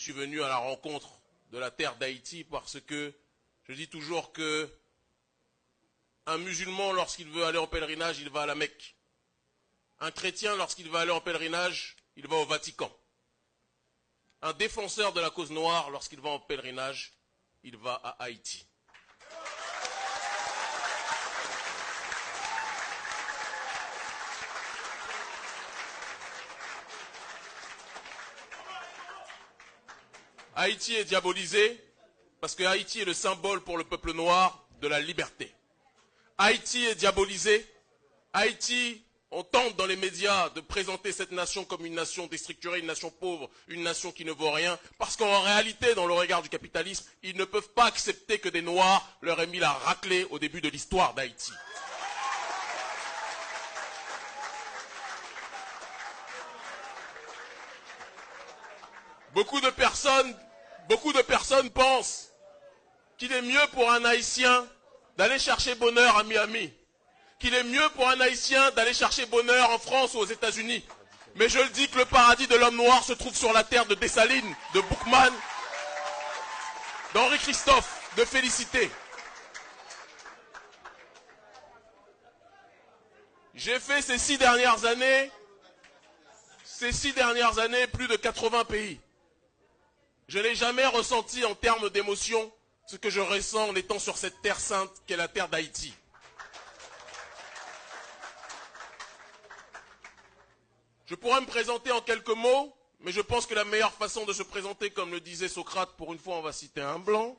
Je suis venu à la rencontre de la terre d'Haïti parce que je dis toujours que un musulman, lorsqu'il veut aller en pèlerinage, il va à la Mecque. Un chrétien, lorsqu'il veut aller en pèlerinage, il va au Vatican. Un défenseur de la cause noire, lorsqu'il va en pèlerinage, il va à Haïti. Haïti est diabolisé parce que Haïti est le symbole pour le peuple noir de la liberté. Haïti est diabolisé. Haïti, on tente dans les médias de présenter cette nation comme une nation déstructurée, une nation pauvre, une nation qui ne vaut rien, parce qu'en réalité, dans le regard du capitalisme, ils ne peuvent pas accepter que des Noirs leur aient mis la raclée au début de l'histoire d'Haïti. Beaucoup de personnes pensent qu'il est mieux pour un Haïtien d'aller chercher bonheur à Miami, qu'il est mieux pour un Haïtien d'aller chercher bonheur en France ou aux États-Unis. Mais je le dis que le paradis de l'homme noir se trouve sur la terre de Dessalines, de Boukman, d'Henri Christophe, de Félicité. J'ai fait ces 6 dernières années, plus de 80 pays. Je n'ai jamais ressenti en termes d'émotion ce que je ressens en étant sur cette terre sainte qu'est la terre d'Haïti. Je pourrais me présenter en quelques mots, mais je pense que la meilleure façon de se présenter, comme le disait Socrate, pour une fois on va citer un blanc,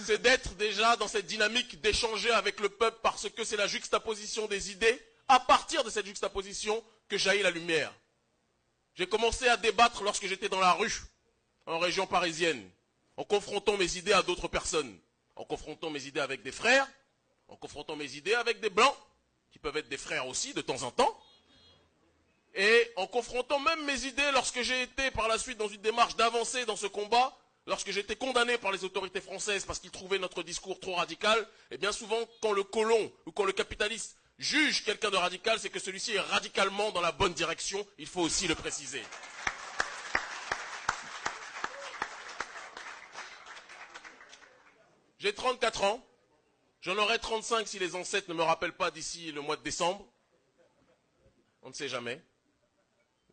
c'est d'être déjà dans cette dynamique d'échanger avec le peuple parce que c'est la juxtaposition des idées, à partir de cette juxtaposition que jaillit la lumière. J'ai commencé à débattre lorsque j'étais dans la rue, en région parisienne, en confrontant mes idées à d'autres personnes, en confrontant mes idées avec des frères, en confrontant mes idées avec des blancs, qui peuvent être des frères aussi de temps en temps, et en confrontant même mes idées lorsque j'ai été par la suite dans une démarche d'avancer dans ce combat, lorsque j'ai été condamné par les autorités françaises parce qu'ils trouvaient notre discours trop radical, et bien souvent quand le colon ou quand le capitaliste juge quelqu'un de radical, c'est que celui-ci est radicalement dans la bonne direction, il faut aussi le préciser. J'ai 34 ans, j'en aurai 35 si les ancêtres ne me rappellent pas d'ici le mois de décembre. On ne sait jamais.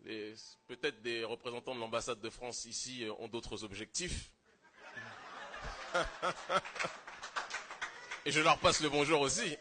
Peut-être des représentants de l'ambassade de France ici ont d'autres objectifs. Et je leur passe le bonjour aussi.